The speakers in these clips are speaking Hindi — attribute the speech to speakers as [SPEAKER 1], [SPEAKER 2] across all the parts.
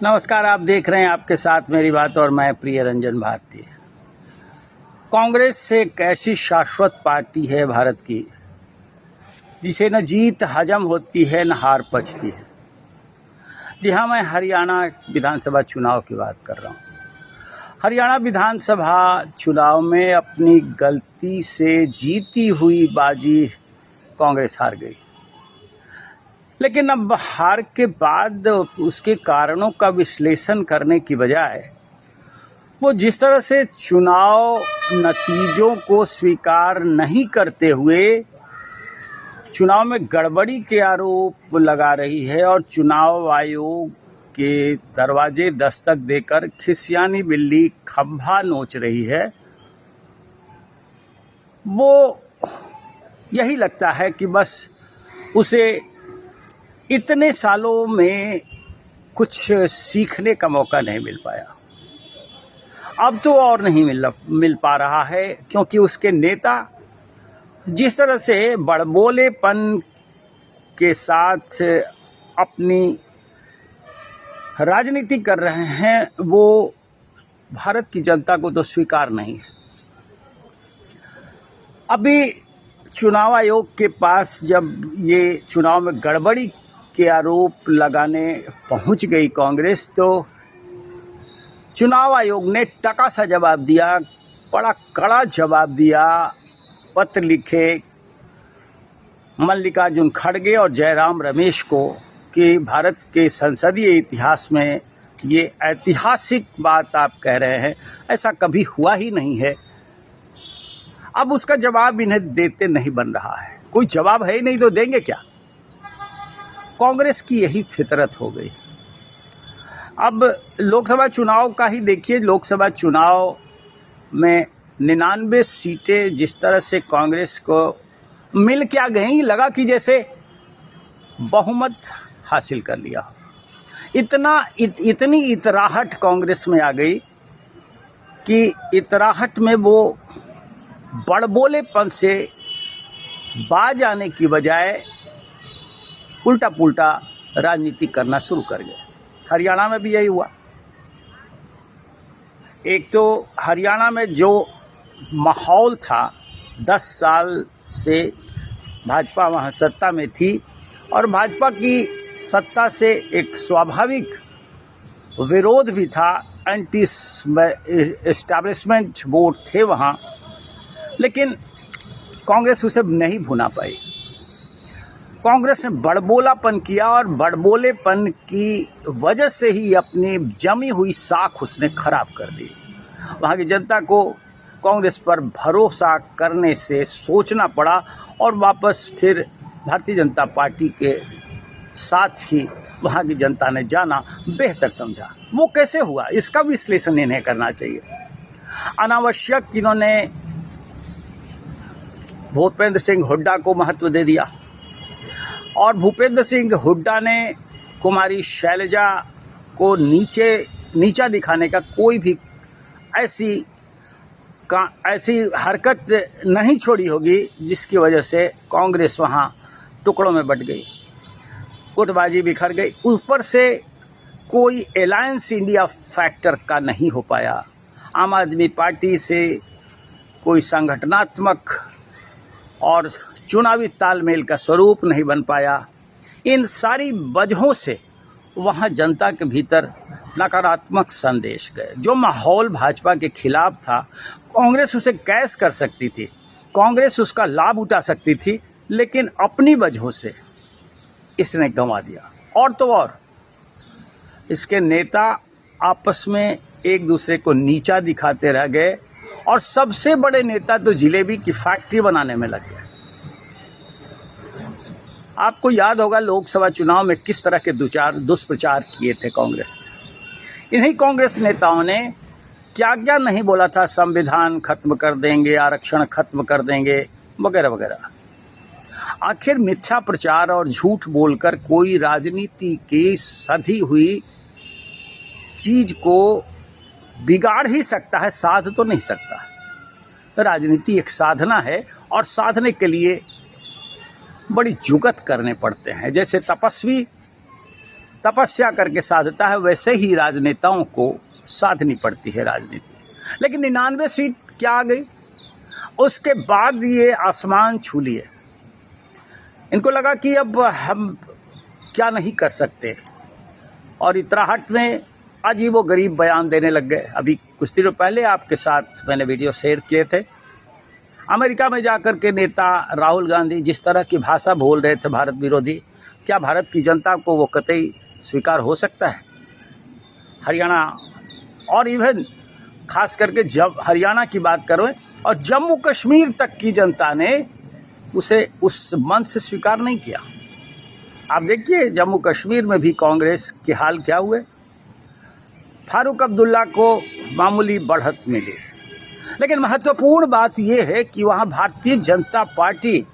[SPEAKER 1] नमस्कार, आप देख रहे हैं आपके साथ मेरी बात और मैं प्रिय रंजन भारती। कांग्रेस एक ऐसी शाश्वत पार्टी है भारत की जिसे न जीत हजम होती है न हार पचती है। जी हाँ, मैं हरियाणा विधानसभा चुनाव की बात कर रहा हूँ। हरियाणा विधानसभा चुनाव में अपनी गलती से जीती हुई बाजी कांग्रेस हार गई, लेकिन अब हार के बाद उसके कारणों का विश्लेषण करने की बजाय वो जिस तरह से चुनाव नतीजों को स्वीकार नहीं करते हुए चुनाव में गड़बड़ी के आरोप लगा रही है और चुनाव आयोग के दरवाजे दस्तक देकर खिसियानी बिल्ली खंभा नोच रही है, वो यही लगता है कि बस उसे इतने सालों में कुछ सीखने का मौका नहीं मिल पाया। अब तो और नहीं मिल पा रहा है, क्योंकि उसके नेता जिस तरह से बड़बोलेपन के साथ अपनी राजनीति कर रहे हैं, वो भारत की जनता को तो स्वीकार नहीं है। अभी चुनाव आयोग के पास जब ये चुनाव में गड़बड़ी के आरोप लगाने पहुंच गई कांग्रेस, तो चुनाव आयोग ने टका सा जवाब दिया, बड़ा कड़ा जवाब दिया। पत्र लिखे मल्लिकार्जुन खड़गे और जयराम रमेश को कि भारत के संसदीय इतिहास में ये ऐतिहासिक बात आप कह रहे हैं, ऐसा कभी हुआ ही नहीं है। अब उसका जवाब इन्हें देते नहीं बन रहा है। कोई जवाब है ही नहीं तो देंगे क्या? कांग्रेस की यही फितरत हो गई। अब लोकसभा चुनाव का ही देखिए। लोकसभा चुनाव में 99 सीटें जिस तरह से कांग्रेस को मिल क्या गई, लगा कि जैसे बहुमत हासिल कर लिया। इतनी इतराहट कांग्रेस में आ गई कि इतराहट में वो बड़बोलेपन से बाज आने की बजाय उल्टा पुल्टा राजनीति करना शुरू कर गए। हरियाणा में भी यही हुआ। एक तो हरियाणा में जो माहौल था, 10 साल से भाजपा वहाँ सत्ता में थी और भाजपा की सत्ता से एक स्वाभाविक विरोध भी था। एंटी एस्टैब्लिशमेंट वोट थे वहाँ, लेकिन कांग्रेस उसे नहीं भुना पाई। कांग्रेस ने बड़बोलापन किया और बड़बोलेपन की वजह से ही अपनी जमी हुई साख उसने खराब कर दी। वहाँ की जनता को कांग्रेस पर भरोसा करने से सोचना पड़ा और वापस फिर भारतीय जनता पार्टी के साथ ही वहाँ की जनता ने जाना बेहतर समझा। वो कैसे हुआ, इसका विश्लेषण इन्हें करना चाहिए। अनावश्यक इन्होंने भूपेंद्र सिंह हुड्डा को महत्व दे दिया और भूपेंद्र सिंह हुड्डा ने कुमारी शैलजा को नीचा दिखाने का कोई भी ऐसी हरकत नहीं छोड़ी होगी जिसकी वजह से कांग्रेस वहाँ टुकड़ों में बट गई, गुटबाजी बिखर गई। ऊपर से कोई अलायंस इंडिया फैक्टर का नहीं हो पाया। आम आदमी पार्टी से कोई संगठनात्मक और चुनावी तालमेल का स्वरूप नहीं बन पाया। इन सारी वजहों से वहाँ जनता के भीतर नकारात्मक संदेश गए। जो माहौल भाजपा के खिलाफ था, कांग्रेस उसे कैश कर सकती थी, कांग्रेस उसका लाभ उठा सकती थी, लेकिन अपनी वजहों से इसने गंवा दिया। और तो और इसके नेता आपस में एक दूसरे को नीचा दिखाते रह गए और सबसे बड़े नेता तो जिलेबी की फैक्ट्री बनाने में लग गए। आपको याद होगा लोकसभा चुनाव में किस तरह के दुष्प्रचार किए थे कांग्रेस ने। इन्हीं कांग्रेस नेताओं ने क्या क्या नहीं बोला था, संविधान खत्म कर देंगे, आरक्षण खत्म कर देंगे, वगैरह वगैरह। आखिर मिथ्या प्रचार और झूठ बोलकर कोई राजनीति की सधी हुई चीज को बिगाड़ ही सकता है, साध तो नहीं सकता। राजनीति एक साधना है और साधने के लिए बड़ी जुगत करने पड़ते हैं। जैसे तपस्वी तपस्या करके साधता है, वैसे ही राजनेताओं को साधनी पड़ती है राजनीति। लेकिन 99 सीट क्या आ गई, उसके बाद ये आसमान छू लिए। इनको लगा कि अब हम क्या नहीं कर सकते, और इतराहट में अजीबोगरीब बयान देने लग गए। अभी कुछ दिनों पहले आपके साथ मैंने वीडियो शेयर किए थे। अमेरिका में जाकर के नेता राहुल गांधी जिस तरह की भाषा बोल रहे थे भारत विरोधी, क्या भारत की जनता को वो कतई स्वीकार हो सकता है? हरियाणा और इवन खास करके जब हरियाणा की बात करें और जम्मू कश्मीर तक की जनता ने उसे उस मन से स्वीकार नहीं किया। आप देखिए जम्मू कश्मीर में भी कांग्रेस के हाल क्या हुए। फारूक अब्दुल्ला को मामूली बढ़त मिली, लेकिन महत्वपूर्ण बात यह है कि वहाँ भारतीय जनता पार्टी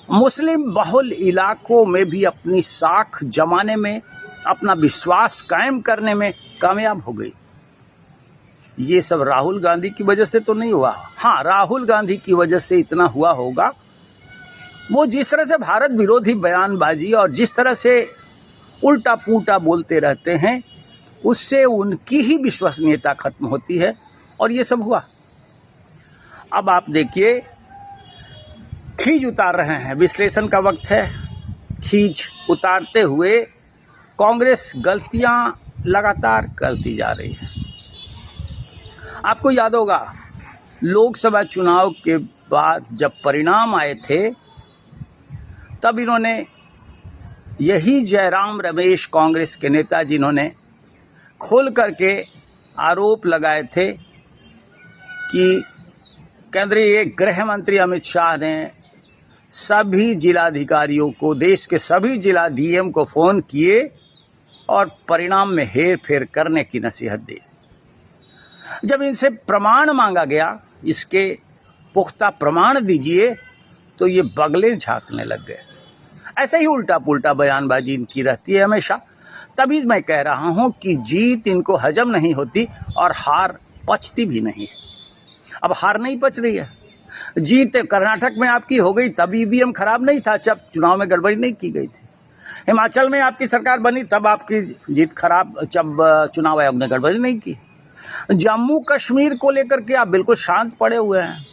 [SPEAKER 1] मुस्लिम बहुल इलाकों में भी अपनी साख जमाने में, अपना विश्वास कायम करने में कामयाब हो गई। ये सब राहुल गांधी की वजह से तो नहीं हुआ। हाँ, राहुल गांधी की वजह से इतना हुआ होगा, वो जिस तरह से भारत विरोधी बयानबाजी और जिस तरह से उल्टा पुल्टा बोलते रहते हैं, उससे उनकी ही विश्वसनीयता खत्म होती है, और ये सब हुआ। अब आप देखिए, खींच उतार रहे हैं, विश्लेषण का वक्त है। खींच उतारते हुए कांग्रेस गलतियां लगातार करती जा रही है। आपको याद होगा लोकसभा चुनाव के बाद जब परिणाम आए थे, तब इन्होंने, यही जयराम रमेश कांग्रेस के नेता जिन्होंने खोल करके आरोप लगाए थे कि केंद्रीय गृह मंत्री अमित शाह ने सभी जिलाधिकारियों को, देश के सभी जिला डीएम को फ़ोन किए और परिणाम में हेर फेर करने की नसीहत दी। जब इनसे प्रमाण मांगा गया, इसके पुख्ता प्रमाण दीजिए, तो ये बगलें झांकने लग गए। ऐसे ही उल्टा पुल्टा बयानबाजी इनकी रहती है हमेशा। तभी मैं कह रहा हूं कि जीत इनको हजम नहीं होती और हार पचती भी नहीं है। अब हार नहीं पच रही है। जीत कर्नाटक में आपकी हो गई, तब ईवीएम खराब नहीं था, जब चुनाव में गड़बड़ी नहीं की गई थी। हिमाचल में आपकी सरकार बनी, तब आपकी जीत खराब, जब चुनाव आयोग ने गड़बड़ी नहीं की। जम्मू कश्मीर को लेकर के आप बिल्कुल शांत पड़े हुए हैं।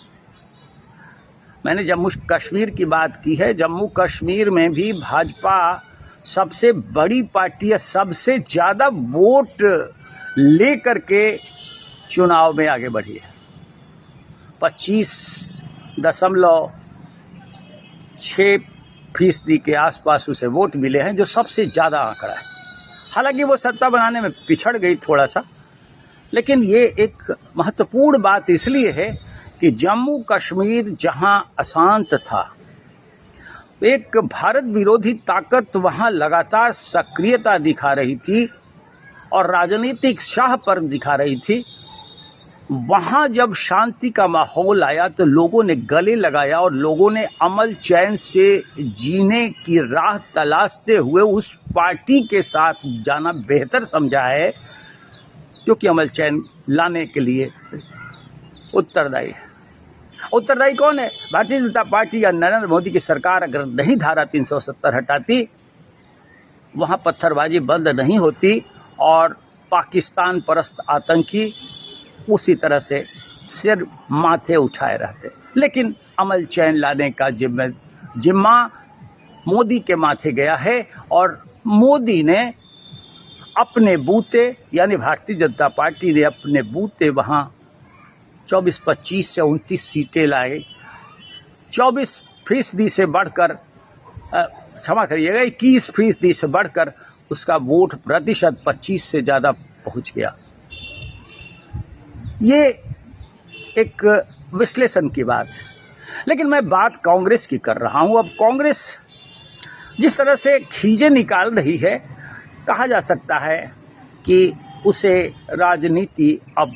[SPEAKER 1] मैंने जम्मू कश्मीर की बात की है। जम्मू कश्मीर में भी भाजपा सबसे बड़ी पार्टी है, सबसे ज़्यादा वोट ले करके चुनाव में आगे बढ़ी है। 25.6% के आसपास उसे वोट मिले हैं, जो सबसे ज़्यादा आंकड़ा है। हालांकि वो सत्ता बनाने में पिछड़ गई थोड़ा सा, लेकिन ये एक महत्वपूर्ण बात इसलिए है कि जम्मू कश्मीर जहां अशांत था, एक भारत विरोधी ताकत वहां लगातार सक्रियता दिखा रही थी और राजनीतिक शाह पर दिखा रही थी। वहां जब शांति का माहौल आया तो लोगों ने गले लगाया और लोगों ने अमल चैन से जीने की राह तलाशते हुए उस पार्टी के साथ जाना बेहतर समझा है, क्योंकि अमल चैन लाने के लिए उत्तरदायी है। उत्तरदायी कौन है? भारतीय जनता पार्टी या नरेंद्र मोदी की सरकार अगर नहीं धारा 370 हटाती, वहां पत्थरबाजी बंद नहीं होती और पाकिस्तान परस्त आतंकी उसी तरह से सिर माथे उठाए रहते। लेकिन अमल चैन लाने का जिम्मा मोदी के माथे गया है, और मोदी ने अपने बूते, यानी भारतीय जनता पार्टी ने अपने बूते वहाँ 24-25 से 29 सीटें लाए। 24% से बढ़कर, क्षमा करिएगा, 21% से बढ़कर उसका वोट प्रतिशत 25 से ज़्यादा पहुँच गया। ये एक विश्लेषण की बात है, लेकिन मैं बात कांग्रेस की कर रहा हूँ। अब कांग्रेस जिस तरह से खींचे निकाल रही है, कहा जा सकता है कि उसे राजनीति अब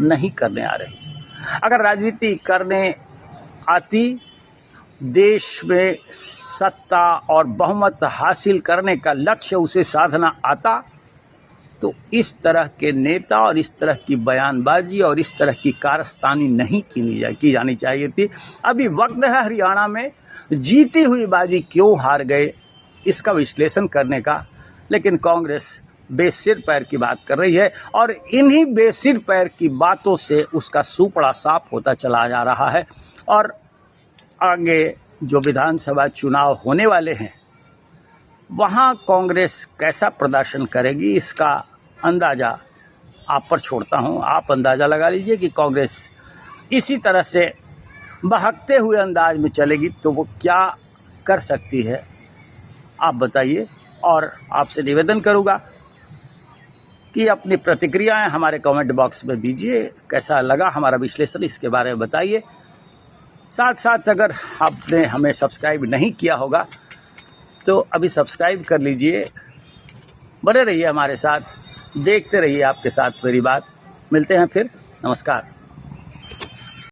[SPEAKER 1] नहीं करने आ रही। अगर राजनीति करने आती, देश में सत्ता और बहुमत हासिल करने का लक्ष्य उसे साधना आता, तो इस तरह के नेता और इस तरह की बयानबाजी और इस तरह की कारस्तानी नहीं की जानी चाहिए थी। अभी वक्त है हरियाणा में जीती हुई बाजी क्यों हार गए, इसका विश्लेषण करने का, लेकिन कांग्रेस बेसिर पैर की बात कर रही है और इन्हीं बेसिर पैर की बातों से उसका सुपड़ा साफ होता चला जा रहा है। और आगे जो विधानसभा चुनाव होने वाले हैं वहाँ कांग्रेस कैसा प्रदर्शन करेगी इसका अंदाज़ा आप पर छोड़ता हूँ। आप अंदाज़ा लगा लीजिए कि कांग्रेस इसी तरह से बहकते हुए अंदाज में चलेगी तो वो क्या कर सकती है, आप बताइए। और आपसे निवेदन करूँगा कि अपनी प्रतिक्रियाएं हमारे कमेंट बॉक्स में दीजिए। कैसा लगा हमारा विश्लेषण इसके बारे में बताइए। साथ साथ अगर आपने हमें सब्सक्राइब नहीं किया होगा तो अभी सब्सक्राइब कर लीजिए। बने रहिए हमारे साथ, देखते रहिए आपके साथ मेरी बात। मिलते हैं फिर, नमस्कार।